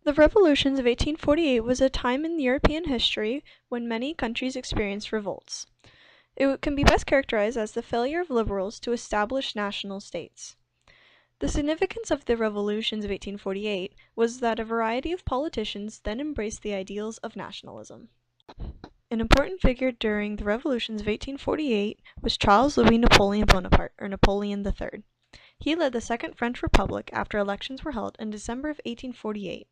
The revolutions of 1848 was a time in European history when many countries experienced revolts. It can be best characterized as the failure of liberals to establish national states. The significance of the revolutions of 1848 was that a variety of politicians then embraced the ideals of nationalism. An important figure during the revolutions of 1848 was Charles Louis Napoleon Bonaparte, or Napoleon III. He led the Second French Republic after elections were held in December of 1848.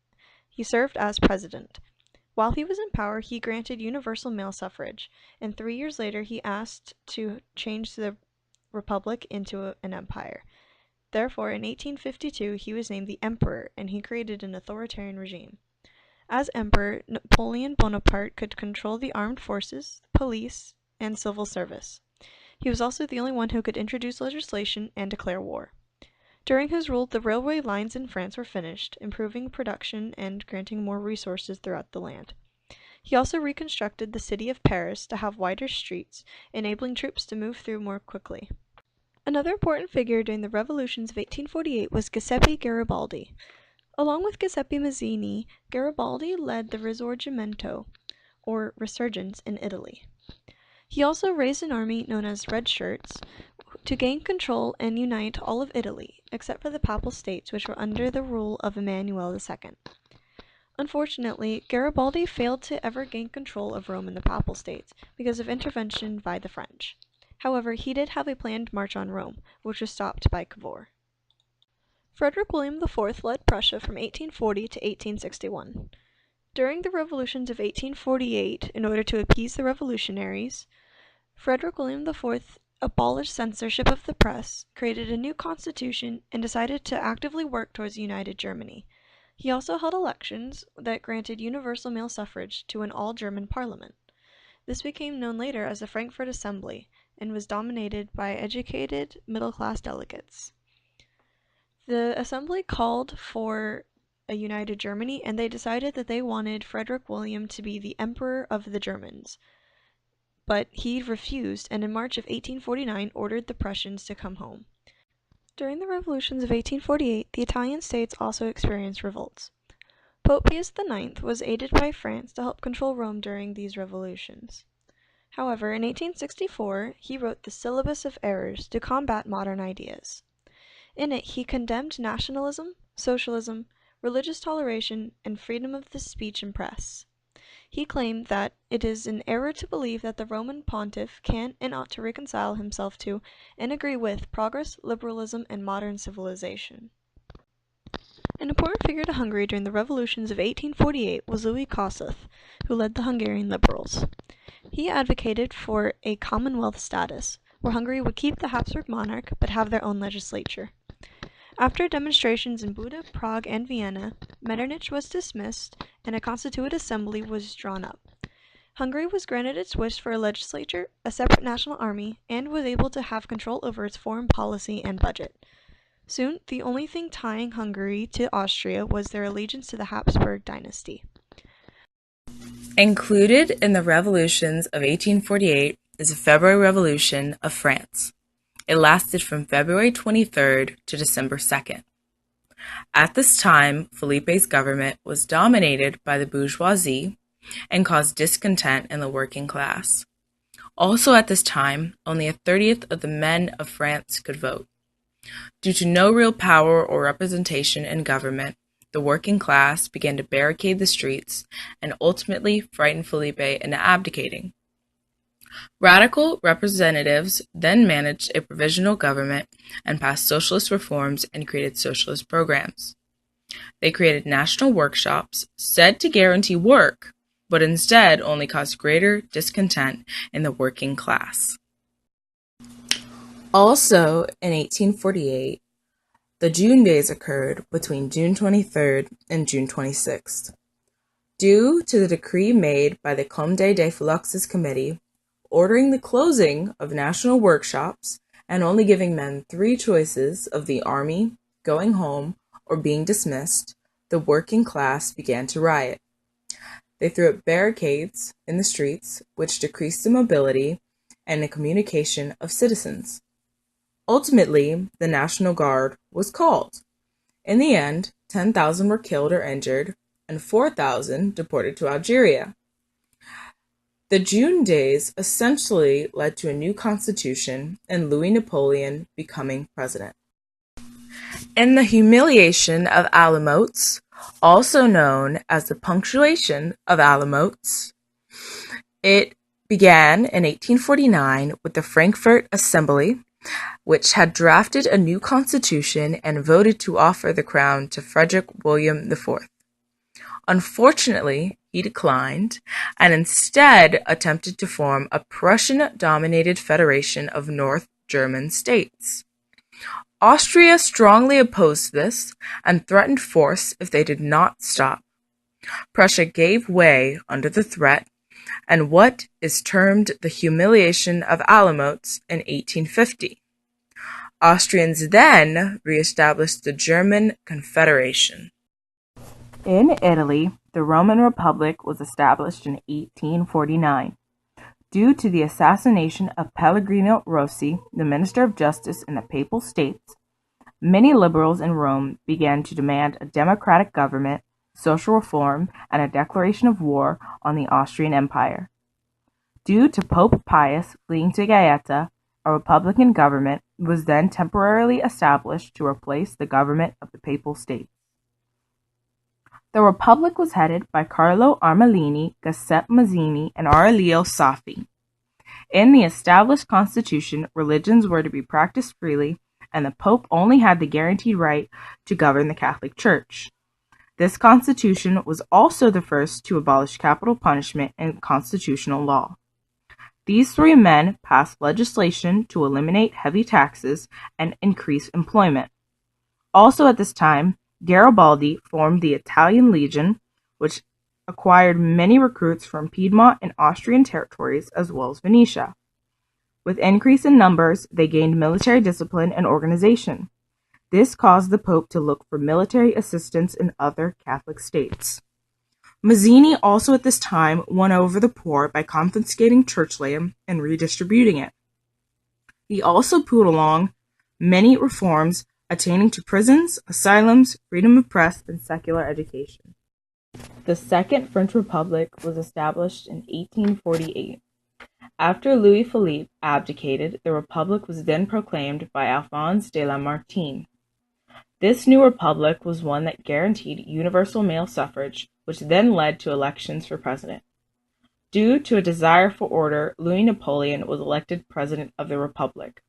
He served as president. While he was in power, he granted universal male suffrage, and 3 years later he asked to change the republic into an empire. Therefore, in 1852, he was named the emperor, and he created an authoritarian regime. As emperor, Napoleon Bonaparte could control the armed forces, police, and civil service. He was also the only one who could introduce legislation and declare war. During his rule, the railway lines in France were finished, improving production and granting more resources throughout the land. He also reconstructed the city of Paris to have wider streets, enabling troops to move through more quickly. Another important figure during the revolutions of 1848 was Giuseppe Garibaldi. Along with Giuseppe Mazzini, Garibaldi led the Risorgimento, or resurgence, in Italy. He also raised an army known as Red Shirts to gain control and unite all of Italy, except for the Papal States, which were under the rule of Emmanuel II. Unfortunately, Garibaldi failed to ever gain control of Rome and the Papal States because of intervention by the French. However, he did have a planned march on Rome, which was stopped by Cavour. Frederick William IV led Prussia from 1840 to 1861. During the revolutions of 1848, in order to appease the revolutionaries, Frederick William IV abolished censorship of the press, created a new constitution, and decided to actively work towards a united Germany. He also held elections that granted universal male suffrage to an all-German parliament. This became known later as the Frankfurt Assembly and was dominated by educated, middle-class delegates. The assembly called for a united Germany, and they decided that they wanted Frederick William to be the Emperor of the Germans. But he refused, and in March of 1849 ordered the Prussians to come home. During the revolutions of 1848, the Italian states also experienced revolts. Pope Pius IX was aided by France to help control Rome during these revolutions. However, in 1864, he wrote the Syllabus of Errors to combat modern ideas. In it, he condemned nationalism, socialism, religious toleration, and freedom of the speech and press. He claimed that it is an error to believe that the Roman pontiff can and ought to reconcile himself to and agree with progress, liberalism, and modern civilization. An important figure to Hungary during the revolutions of 1848 was Louis Kossuth, who led the Hungarian liberals. He advocated for a Commonwealth status, where Hungary would keep the Habsburg monarch but have their own legislature. After demonstrations in Buda, Prague, and Vienna, Metternich was dismissed and a constituent assembly was drawn up. Hungary was granted its wish for a legislature, a separate national army, and was able to have control over its foreign policy and budget. Soon, the only thing tying Hungary to Austria was their allegiance to the Habsburg dynasty. Included in the revolutions of 1848 is the February Revolution of France. It lasted from February 23rd to December 2nd. At this time, Felipe's government was dominated by the bourgeoisie and caused discontent in the working class. Also at this time, only 1/30 of the men of France could vote. Due to no real power or representation in government, the working class began to barricade the streets and ultimately frightened Felipe into abdicating. Radical representatives then managed a provisional government and passed socialist reforms and created socialist programs. They created national workshops said to guarantee work, but instead only caused greater discontent in the working class. Also, in 1848, the June days occurred between June 23rd and June 26th. Due to the decree made by the Comte de Fluxus Committee, ordering the closing of national workshops and only giving men 3 choices of the army, going home, or being dismissed, the working class began to riot. They threw up barricades in the streets, which decreased the mobility and the communication of citizens. Ultimately, the National Guard was called. In the end, 10,000 were killed or injured, and 4,000 deported to Algeria. The June Days essentially led to a new constitution and Louis Napoleon becoming president. In the humiliation of Alamotes, also known as the punctuation of Alamotes, it began in 1849 with the Frankfurt Assembly, which had drafted a new constitution and voted to offer the crown to Frederick William IV. Unfortunately, he declined and instead attempted to form a Prussian-dominated federation of North German states. Austria strongly opposed this and threatened force if they did not stop. Prussia gave way under the threat, and what is termed the humiliation of Alamotes in 1850. Austrians then re-established the German Confederation. In Italy, the Roman Republic was established in 1849. Due to the assassination of Pellegrino Rossi, the Minister of Justice in the Papal States, many liberals in Rome began to demand a democratic government, social reform, and a declaration of war on the Austrian Empire. Due to Pope Pius fleeing to Gaeta, a republican government was then temporarily established to replace the government of the Papal States. The republic was headed by Carlo Armellini, Giuseppe Mazzini, and Aurelio Saffi. In the established constitution, religions were to be practiced freely, and the Pope only had the guaranteed right to govern the Catholic Church. This constitution was also the first to abolish capital punishment in constitutional law. These three men passed legislation to eliminate heavy taxes and increase employment. Also at this time, Garibaldi formed the Italian Legion, which acquired many recruits from Piedmont and Austrian territories as well as Venetia. With increase in numbers, they gained military discipline and organization. This caused the Pope to look for military assistance in other Catholic states. Mazzini also at this time won over the poor by confiscating church land and redistributing it. He also put along many reforms attaining to prisons, asylums, freedom of press, and secular education. The Second French Republic was established in 1848. After Louis-Philippe abdicated, the republic was then proclaimed by Alphonse de Lamartine. This new republic was one that guaranteed universal male suffrage, which then led to elections for president. Due to a desire for order, Louis Napoleon was elected president of the republic.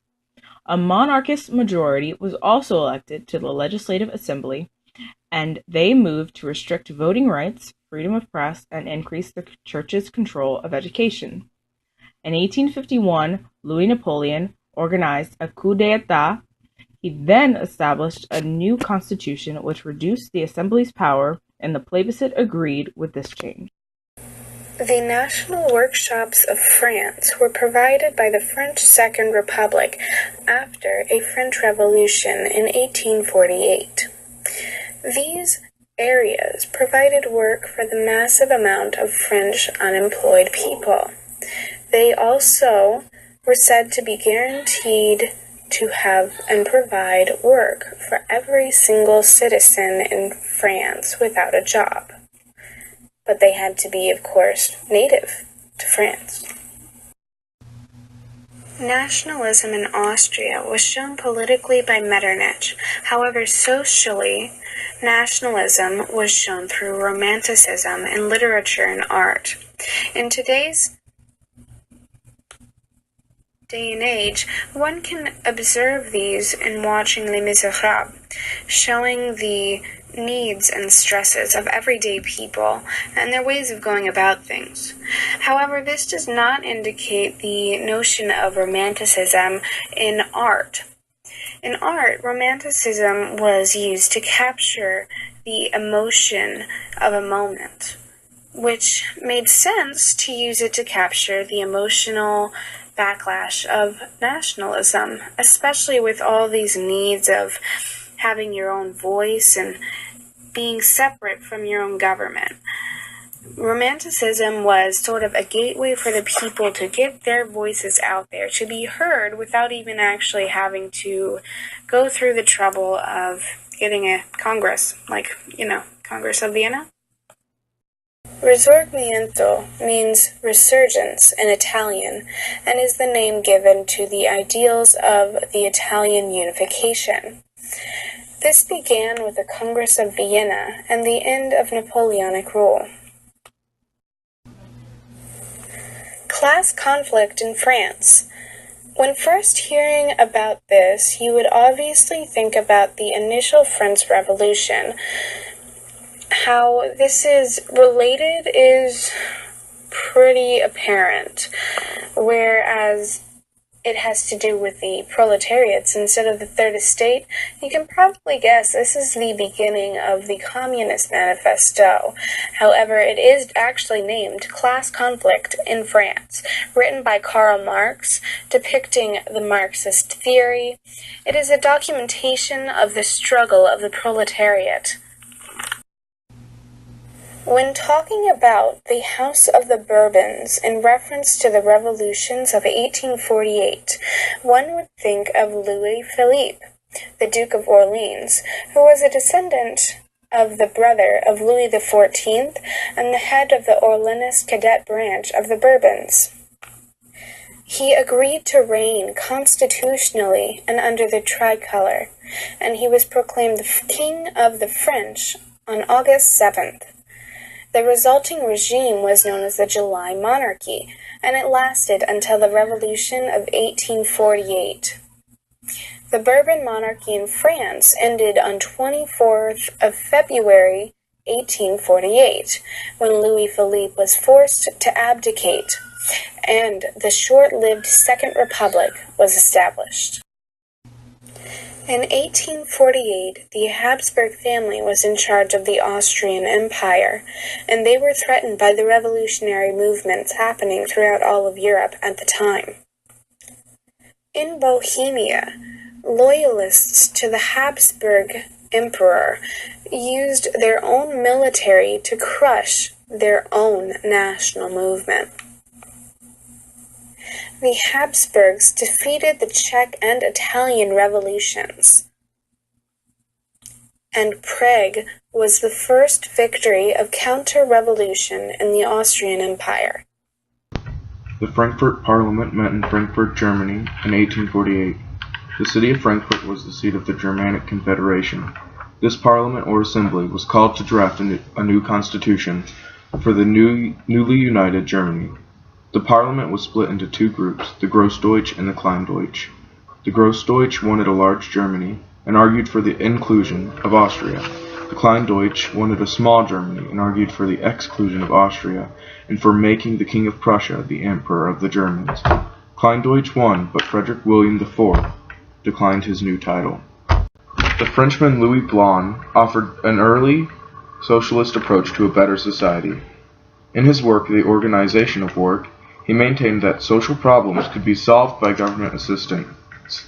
A monarchist majority was also elected to the Legislative Assembly, and they moved to restrict voting rights, freedom of press, and increase the church's control of education. In 1851, Louis Napoleon organized a coup d'état. He then established a new constitution which reduced the Assembly's power, and the plebiscite agreed with this change. The national workshops of France were provided by the French Second Republic after a French Revolution in 1848. These areas provided work for the massive amount of French unemployed people. They also were said to be guaranteed to have and provide work for every single citizen in France without a job. But they had to be, of course, native to France. Nationalism in Austria was shown politically by Metternich. However, socially, nationalism was shown through Romanticism in literature and art. In today's day and age, one can observe these in watching Les Miserables, showing the needs and stresses of everyday people and their ways of going about things. However, this does not indicate the notion of romanticism in art. In art, romanticism was used to capture the emotion of a moment, which made sense to use it to capture the emotional backlash of nationalism, especially with all these needs of having your own voice and being separate from your own government. Romanticism was sort of a gateway for the people to get their voices out there, to be heard without even actually having to go through the trouble of getting a Congress, like, Congress of Vienna. Risorgimento means resurgence in Italian and is the name given to the ideals of the Italian unification. This began with the Congress of Vienna and the end of Napoleonic rule. Class conflict in France. When first hearing about this, you would obviously think about the initial French Revolution. How this is related is pretty apparent, whereas it has to do with the proletariats instead of the Third Estate. You can probably guess this is the beginning of the Communist Manifesto. However, it is actually named Class Conflict in France, written by Karl Marx, depicting the Marxist theory. It is a documentation of the struggle of the proletariat. When talking about the House of the Bourbons in reference to the revolutions of 1848, one would think of Louis Philippe, the Duke of Orleans, who was a descendant of the brother of Louis XIV and the head of the Orleanist cadet branch of the Bourbons. He agreed to reign constitutionally and under the tricolor, and he was proclaimed King of the French on August 7th. The resulting regime was known as the July Monarchy, and it lasted until the Revolution of 1848. The Bourbon monarchy in France ended on 24th of February 1848, when Louis Philippe was forced to abdicate, and the short-lived Second Republic was established. In 1848, the Habsburg family was in charge of the Austrian Empire, and they were threatened by the revolutionary movements happening throughout all of Europe at the time. In Bohemia, loyalists to the Habsburg emperor used their own military to crush their own national movement. The Habsburgs defeated the Czech and Italian revolutions, and Prague was the first victory of counter-revolution in the Austrian Empire. The Frankfurt Parliament met in Frankfurt, Germany, in 1848. The city of Frankfurt was the seat of the Germanic Confederation. This parliament or assembly was called to draft a new constitution for the newly united Germany. The parliament was split into two groups, the Grossdeutsch and the Kleindeutsch. The Grossdeutsch wanted a large Germany and argued for the inclusion of Austria. The Kleindeutsch wanted a small Germany and argued for the exclusion of Austria and for making the King of Prussia the Emperor of the Germans. Kleindeutsch won, but Frederick William IV declined his new title. The Frenchman Louis Blanc offered an early socialist approach to a better society. In his work, The Organization of Work, he maintained that social problems could be solved by government assistance.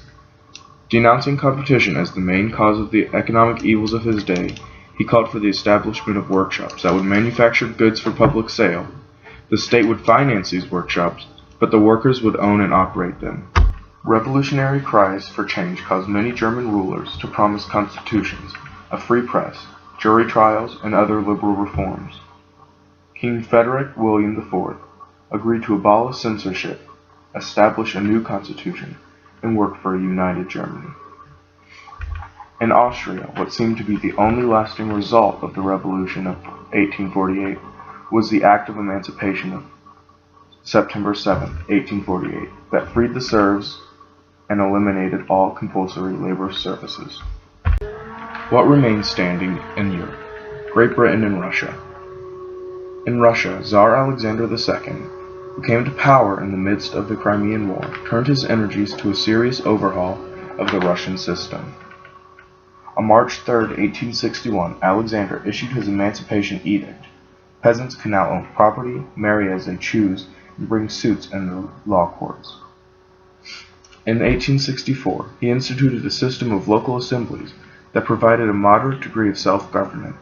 Denouncing competition as the main cause of the economic evils of his day, he called for the establishment of workshops that would manufacture goods for public sale. The state would finance these workshops, but the workers would own and operate them. Revolutionary cries for change caused many German rulers to promise constitutions, a free press, jury trials, and other liberal reforms. King Frederick William IV agreed to abolish censorship, establish a new constitution, and work for a united Germany. In Austria, what seemed to be the only lasting result of the Revolution of 1848 was the Act of Emancipation of September 7, 1848, that freed the serfs and eliminated all compulsory labor services. What remained standing in Europe? Great Britain and Russia. In Russia, Tsar Alexander II, who came to power in the midst of the Crimean War, turned his energies to a serious overhaul of the Russian system. On March 3, 1861, Alexander issued his Emancipation Edict. Peasants can now own property, marry as they choose, and bring suits in the law courts. In 1864, he instituted a system of local assemblies that provided a moderate degree of self-government.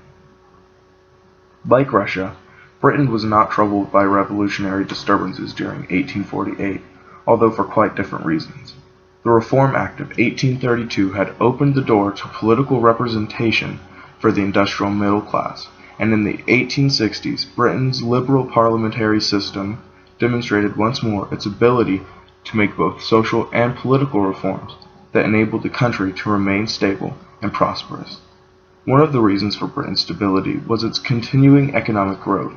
Like Russia, Britain was not troubled by revolutionary disturbances during 1848, although for quite different reasons. The Reform Act of 1832 had opened the door to political representation for the industrial middle class, and in the 1860s, Britain's liberal parliamentary system demonstrated once more its ability to make both social and political reforms that enabled the country to remain stable and prosperous. One of the reasons for Britain's stability was its continuing economic growth,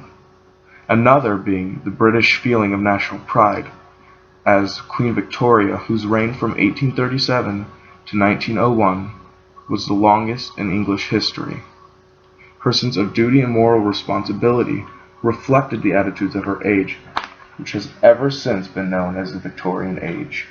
another being the British feeling of national pride, as Queen Victoria, whose reign from 1837 to 1901 was the longest in English history. Her sense of duty and moral responsibility reflected the attitudes of her age, which has ever since been known as the Victorian Age.